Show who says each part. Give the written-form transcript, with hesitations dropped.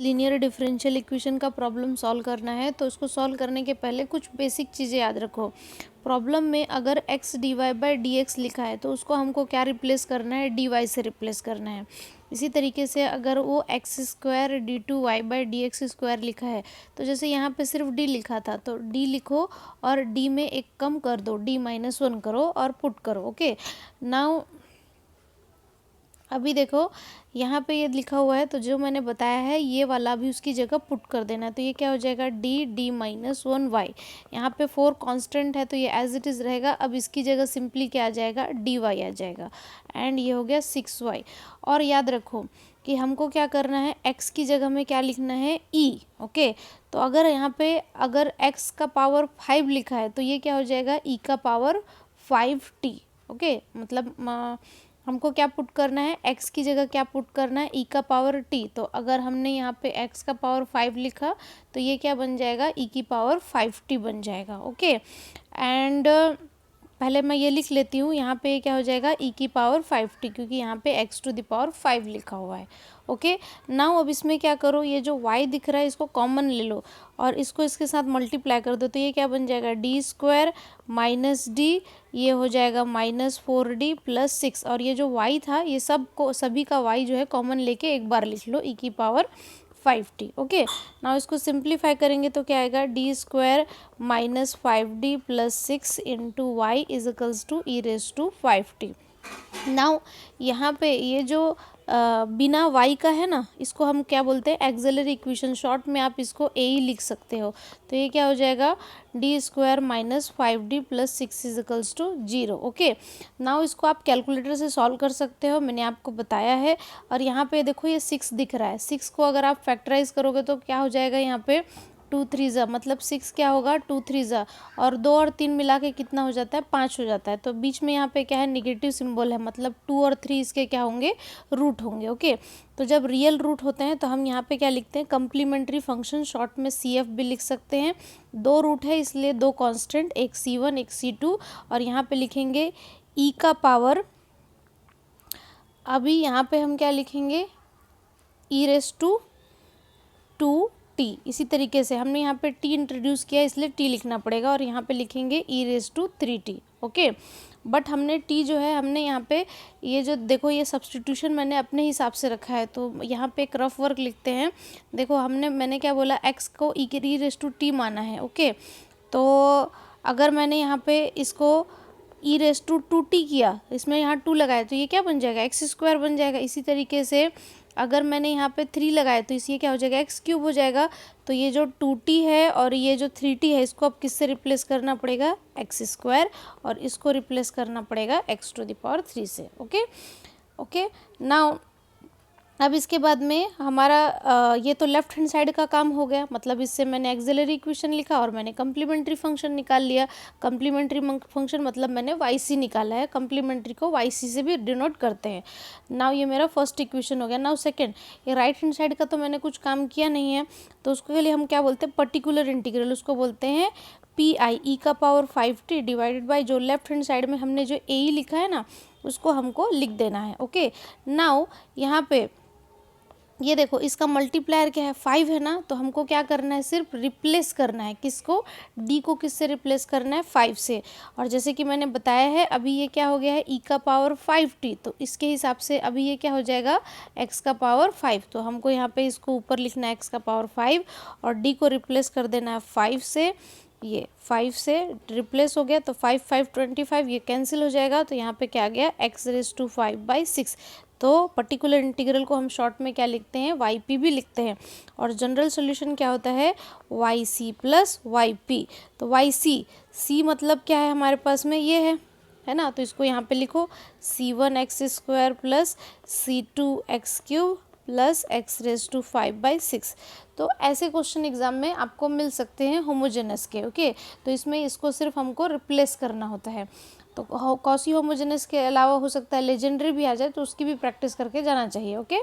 Speaker 1: Linear differential equation का problem solve करना है तो उसको सॉल्व करने के पहले कुछ बेसिक चीज़ें याद रखो। प्रॉब्लम में अगर x dy by d x लिखा है तो उसको हमको क्या रिप्लेस करना है, dy से रिप्लेस करना है। इसी तरीके से अगर वो x square d two y by d x square लिखा है तो जैसे यहाँ पे सिर्फ d लिखा था तो d लिखो और d में एक कम कर दो, d-1 करो और पुट करो। ओके, नाउ अभी देखो यहाँ पे ये लिखा हुआ है तो जो मैंने बताया है ये वाला भी उसकी जगह पुट कर देना है। तो ये क्या हो जाएगा, d-1 वाई। यहाँ पे 4 कांस्टेंट है तो ये एज इट इज़ रहेगा। अब इसकी जगह सिंपली क्या आ जाएगा, dy आ जाएगा एंड ये हो गया 6y। और याद रखो कि हमको क्या करना है, x की जगह में क्या लिखना है, e। ओके, तो अगर यहाँ पे अगर x का पावर 5 लिखा है तो ये क्या हो जाएगा, e का पावर 5t। ओके, मतलब हमको क्या पुट करना है, x की जगह क्या पुट करना है, e का पावर t। तो अगर हमने यहाँ पे x का पावर 5 लिखा तो ये क्या बन जाएगा, e की पावर 5t बन जाएगा। ओके, एंड पहले मैं ये लिख लेती हूँ, यहाँ पे क्या हो जाएगा, e की पावर 5t, क्योंकि यहाँ पे x टू द पावर 5 लिखा हुआ है। ओके, नाउ अब इसमें क्या करो, ये जो y दिख रहा है इसको कॉमन ले लो और इसको इसके साथ मल्टीप्लाई कर दो तो ये क्या बन जाएगा, डी स्क्वायर माइनस डी, ये हो जाएगा -4d प्लस 6। और ये जो y था ये सभी का y जो है कॉमन लेके एक बार लिख लो, e की पावर 5t। ओके, नाउ इसको सिंप्लीफाई करेंगे तो क्या आएगा, d square minus 5d plus 6 into y is equals to e raise to 5t। Now यहाँ पे ये जो बिना y का है ना, इसको हम क्या बोलते हैं, एक्सिलरी इक्वेशन। शॉर्ट में आप इसको a ही लिख सकते हो। तो ये क्या हो जाएगा, d square minus 5d plus 6 is equals to 0। Okay, now इसको आप कैलकुलेटर से सॉल्व कर सकते हो, मैंने आपको बताया है। और यहाँ पे देखो ये 6 दिख रहा है, 6 को अगर आप फैक्टराइज करोगे तो क्या हो जाएगा, यहाँ पे 2 3 ज़ा, मतलब 6 क्या होगा, 2 3 ज़ा, और 2 और 3 मिला के कितना हो जाता है, 5 हो जाता है। तो बीच में यहाँ पे क्या है, निगेटिव सिंबल है, मतलब 2 और 3 इसके क्या होंगे, रूट होंगे। ओके, तो जब रियल रूट होते हैं तो हम यहाँ पे क्या लिखते हैं, कम्प्लीमेंट्री फंक्शन, शॉर्ट में CF भी लिख सकते हैं। 2 रूट है इसलिए 2 कांस्टेंट, एक C1 एक C2, और यहाँ पे लिखेंगे e का पावर, अभी यहाँ पे हम क्या लिखेंगे, e रेस टू 2t। इसी तरीके से हमने यहाँ पे t इंट्रोड्यूस किया इसलिए t लिखना पड़ेगा, और यहाँ पे लिखेंगे e raise to 3t। Okay, but हमने t जो है हमने यहाँ पे ये जो देखो ये सब्सटीट्यूशन मैंने अपने हिसाब से रखा है, तो यहाँ पे एक रफ वर्क लिखते हैं। देखो मैंने क्या बोला, x को e रेज टू t माना है। ओके, तो अगर मैंने यहाँ पे इसको e रेज टू 2t किया, इसमें यहाँ 2 लगाया तो ये क्या बन जाएगा, एक्स स्क्वायर बन जाएगा। इसी तरीके से अगर मैंने यहाँ पे 3 लगाया तो इसी क्या हो जाएगा, एक्स क्यूब हो जाएगा। तो ये जो 2t है और ये जो 3t है इसको अब किससे रिप्लेस करना पड़ेगा, एक्स स्क्वायर, और इसको रिप्लेस करना पड़ेगा एक्स टू द पावर 3 से। ओके ओके, नाउ अब इसके बाद में हमारा ये तो लेफ्ट हैंड साइड का काम हो गया, मतलब इससे मैंने एक्सिलरी इक्वेशन लिखा और मैंने कम्प्लीमेंट्री फंक्शन निकाल लिया। कम्प्लीमेंट्री फंक्शन मतलब मैंने YC निकाला है, कम्प्लीमेंट्री को YC से भी डिनोट करते हैं। नाउ ये मेरा फर्स्ट इक्वेशन हो गया। नाउ सेकंड, ये राइट हैंड साइड का तो मैंने कुछ काम किया नहीं है, तो उसके लिए हम क्या बोलते हैं, पर्टिकुलर इंटीग्रल, उसको बोलते हैं PI, e का पावर 5t डिवाइडेड बाई जो लेफ्ट हैंड साइड में हमने जो AE लिखा है ना उसको हमको लिख देना है। ओके, नाउ यहाँ पे ये देखो इसका मल्टीप्लायर क्या है, 5 है ना, तो हमको क्या करना है, सिर्फ रिप्लेस करना है, किसको, d को किससे रिप्लेस करना है, 5 से। और जैसे कि मैंने बताया है अभी ये क्या हो गया है, e का पावर 5t, तो इसके हिसाब से अभी ये क्या हो जाएगा, x का पावर 5। तो हमको यहाँ पे इसको ऊपर लिखना है x का पावर 5 और d को रिप्लेस कर देना है 5 से। ये 5 से रिप्लेस हो गया तो 5 5 25, ये कैंसिल हो जाएगा। तो यहाँ पे क्या आ गया, x रेज टू 5/6। तो पर्टिकुलर इंटीग्रल को हम शॉर्ट में क्या लिखते हैं, YP भी लिखते हैं। और जनरल सॉल्यूशन क्या होता है, YC प्लस YP। तो YC, C मतलब क्या है हमारे पास में, ये है ना, तो इसको यहाँ पे लिखो C1x² plus C2x³ plus x raise to 5/6। तो ऐसे क्वेश्चन एग्जाम में आपको मिल सकते हैं होमोजेनस के। ओके, तो इसमें इसको सिर्फ हमको रिप्लेस करना होता है। तो कॉसी होमोजेनस के अलावा हो सकता है लेजेंडरी भी आ जाए, तो उसकी भी प्रैक्टिस करके जाना चाहिए। ओके।